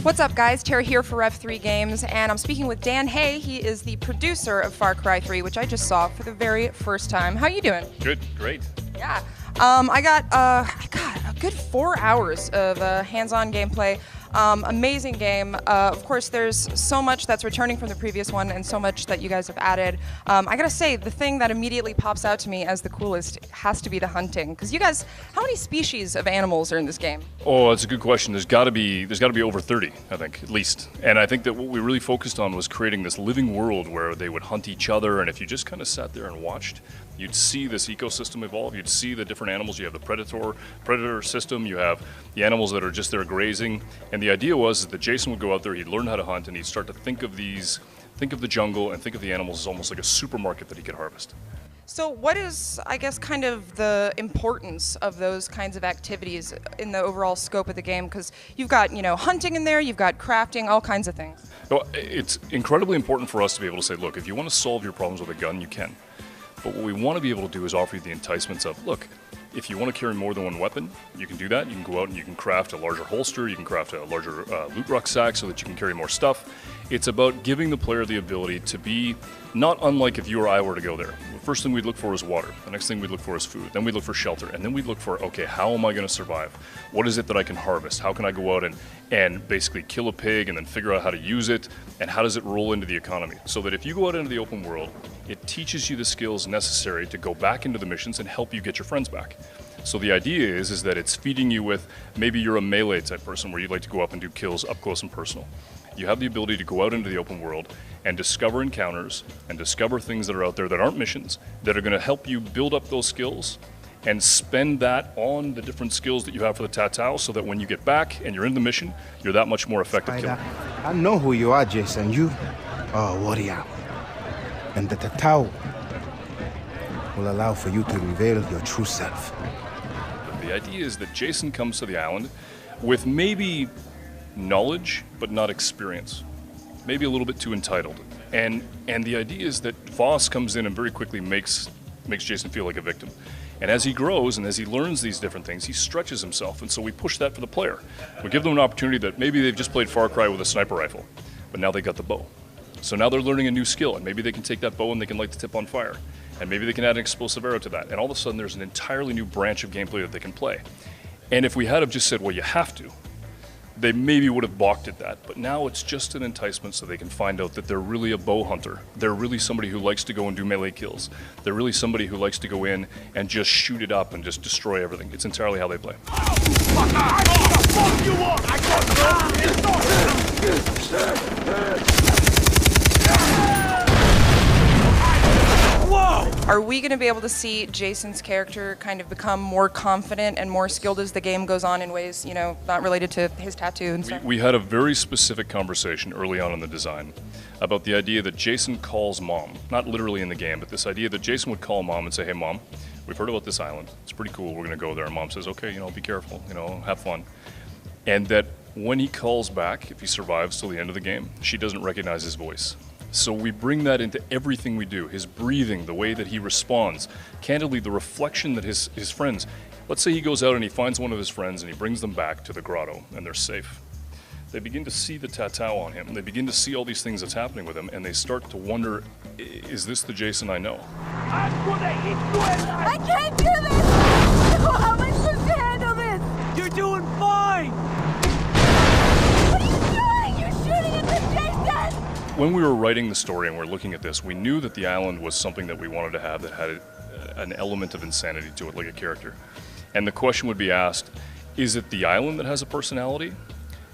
What's up, guys? Tara here for Rev3 Games, and I'm speaking with Dan Hay. He is the producer of Far Cry 3, which I just saw for the very first time. How you doing? Good, great. Yeah. I got a good 4 hours of hands-on gameplay. Amazing game. Of course, there's so much that's returning from the previous one and so much that you guys have added. I gotta say, the thing that immediately pops out to me as the coolest has to be the hunting. Because you guys, how many species of animals are in this game? Oh, that's a good question. There's got to be over 30, I think, at least. And I think that what we really focused on was creating this living world where they would hunt each other, and if you just kind of sat there and watched, you'd see this ecosystem evolve. You'd see the different animals. You have the predator system. You have the animals that are just there grazing. And the idea was that Jason would go out there, he'd learn how to hunt, and he'd start to think of the jungle and think of the animals as almost like a supermarket that he could harvest. So what is, I guess, kind of the importance of those kinds of activities in the overall scope of the game? Because you've got, hunting in there, you've got crafting, all kinds of things. Well, it's incredibly important for us to be able to say, look, if you want to solve your problems with a gun, you can. But what we want to be able to do is offer you the enticements of, look, if you want to carry more than one weapon, you can do that. You can go out and you can craft a larger holster, you can craft a larger loot rucksack so that you can carry more stuff. It's about giving the player the ability to be not unlike if you or I were to go there. The first thing we'd look for is water. The next thing we'd look for is food. Then we'd look for shelter. And then we'd look for, okay, how am I going to survive? What is it that I can harvest? How can I go out and basically kill a pig and then figure out how to use it? And how does it roll into the economy? So that if you go out into the open world, it teaches you the skills necessary to go back into the missions and help you get your friends back. So the idea is that it's feeding you with, maybe you're a melee type person where you'd like to go up and do kills up close and personal. You have the ability to go out into the open world and discover encounters and discover things that are out there that aren't missions, that are going to help you build up those skills and spend that on the different skills that you have for the Tatao, so that when you get back and you're in the mission, you're that much more effective killer. I know who you are, Jason. You are a warrior. And the Tatao will allow for you to reveal your true self. The idea is that Jason comes to the island with maybe knowledge, but not experience. Maybe a little bit too entitled. And the idea is that Voss comes in and very quickly makes Jason feel like a victim. And as he grows and as he learns these different things, he stretches himself. And so we push that for the player. We give them an opportunity that maybe they've just played Far Cry with a sniper rifle, but now they got the bow. So now they're learning a new skill, and maybe they can take that bow and they can light the tip on fire. And maybe they can add an explosive arrow to that. And all of a sudden there's an entirely new branch of gameplay that they can play. And if we had have just said, well, you have to, they maybe would have balked at that. But now it's just an enticement so they can find out that they're really a bow hunter. They're really somebody who likes to go and do melee kills. They're really somebody who likes to go in and just shoot it up and just destroy everything. It's entirely how they play. Are we going to be able to see Jason's character kind of become more confident and more skilled as the game goes on in ways, not related to his tattoo and stuff? We had a very specific conversation early on in the design about the idea that Jason calls mom, not literally in the game, but this idea that Jason would call mom and say, hey mom, we've heard about this island. It's pretty cool. We're going to go there. And mom says, okay, be careful, have fun. And that when he calls back, if he survives till the end of the game, she doesn't recognize his voice. So we bring that into everything we do, his breathing, the way that he responds, candidly, the reflection that his friends, let's say he goes out and he finds one of his friends and he brings them back to the grotto and they're safe. They begin to see the Tatao on him, they begin to see all these things that's happening with him, and they start to wonder, is this the Jason I know? I can't do this! How am I supposed to handle this? You're doing fine! What are you doing? You're shooting at the Jason! When we were writing the story and we're looking at this, we knew that the island was something that we wanted to have that had an element of insanity to it, like a character. And the question would be asked, is it the island that has a personality?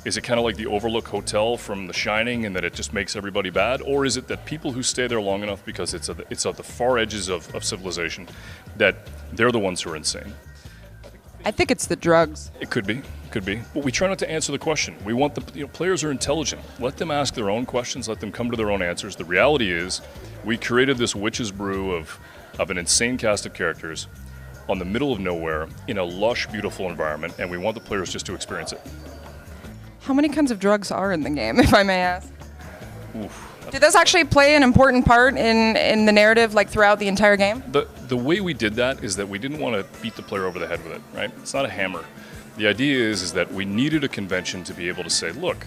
Is it kind of like the Overlook Hotel from The Shining and that it just makes everybody bad? Or is it that people who stay there long enough because it's at the far edges of civilization, that they're the ones who are insane? I think it's the drugs. It could be. But we try not to answer the question. We want players are intelligent. Let them ask their own questions. Let them come to their own answers. The reality is, we created this witch's brew of an insane cast of characters on the middle of nowhere in a lush, beautiful environment, and we want the players just to experience it. How many kinds of drugs are in the game, if I may ask? Oof. Did this actually play an important part in the narrative, like throughout the entire game? The way we did that is that we didn't want to beat the player over the head with it, right? It's not a hammer. The idea is that we needed a convention to be able to say, look,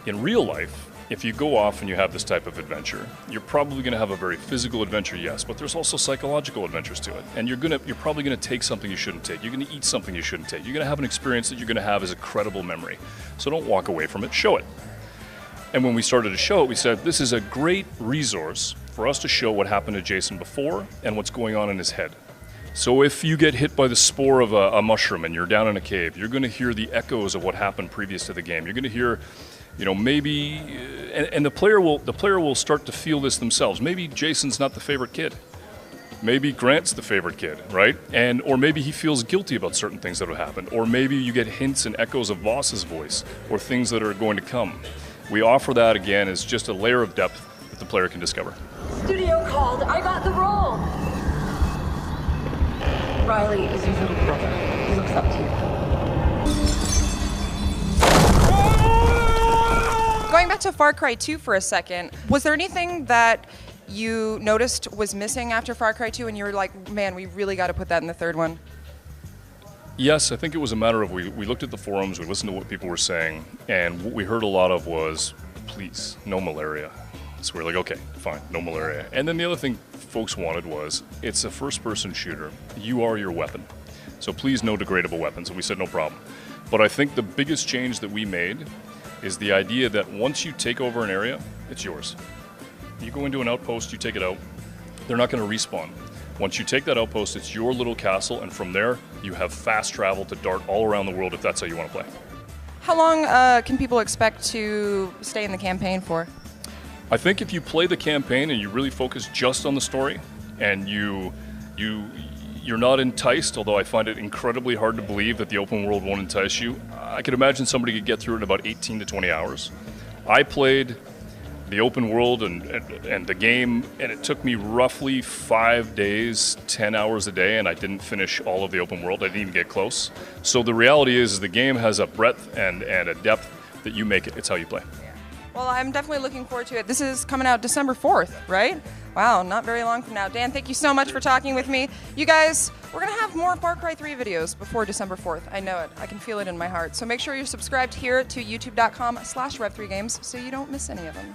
In real life, if you go off and you have this type of adventure, you're probably going to have a very physical adventure, yes, but there's also psychological adventures to it. And you're probably going to take something you shouldn't take. You're going to eat something you shouldn't take. You're going to have an experience that you're going to have as a credible memory. So don't walk away from it, show it. And when we started to show it, we said, this is a great resource for us to show what happened to Jason before and what's going on in his head. So if you get hit by the spore of a mushroom and you're down in a cave, you're going to hear the echoes of what happened previous to the game. You're going to hear, maybe, and the player will start to feel this themselves. Maybe Jason's not the favorite kid. Maybe Grant's the favorite kid, right? Or maybe he feels guilty about certain things that have happened. Or maybe you get hints and echoes of Voss's voice or things that are going to come. We offer that again as just a layer of depth that the player can discover. Studio called. I got the role. Riley is your little brother. He looks up to you. Going back to Far Cry 2 for a second, was there anything that you noticed was missing after Far Cry 2 and you were like, man, we really got to put that in the third one? Yes, I think it was a matter of we looked at the forums, we listened to what people were saying, and what we heard a lot of was, please, no malaria. So we're like, okay, fine, no malaria. And then the other thing folks wanted was, it's a first-person shooter. You are your weapon. So please, no degradable weapons. And we said, no problem. But I think the biggest change that we made is the idea that once you take over an area, it's yours. You go into an outpost, you take it out, they're not going to respawn. Once you take that outpost, it's your little castle, and from there, you have fast travel to dart all around the world if that's how you want to play. How long can people expect to stay in the campaign for? I think if you play the campaign and you really focus just on the story, and you're not enticed, although I find it incredibly hard to believe that the open world won't entice you, I could imagine somebody could get through it in about 18 to 20 hours. I played the open world and the game, and it took me roughly 5 days, 10 hours a day, and I didn't finish all of the open world. I didn't even get close. So the reality is the game has a breadth and a depth that you make it. It's how you play. Well, I'm definitely looking forward to it. This is coming out December 4th, right? Wow, not very long from now. Dan, thank you so much for talking with me. You guys, we're going to have more Far Cry 3 videos before December 4th. I know it. I can feel it in my heart. So make sure you're subscribed here to youtube.com/rev3games so you don't miss any of them.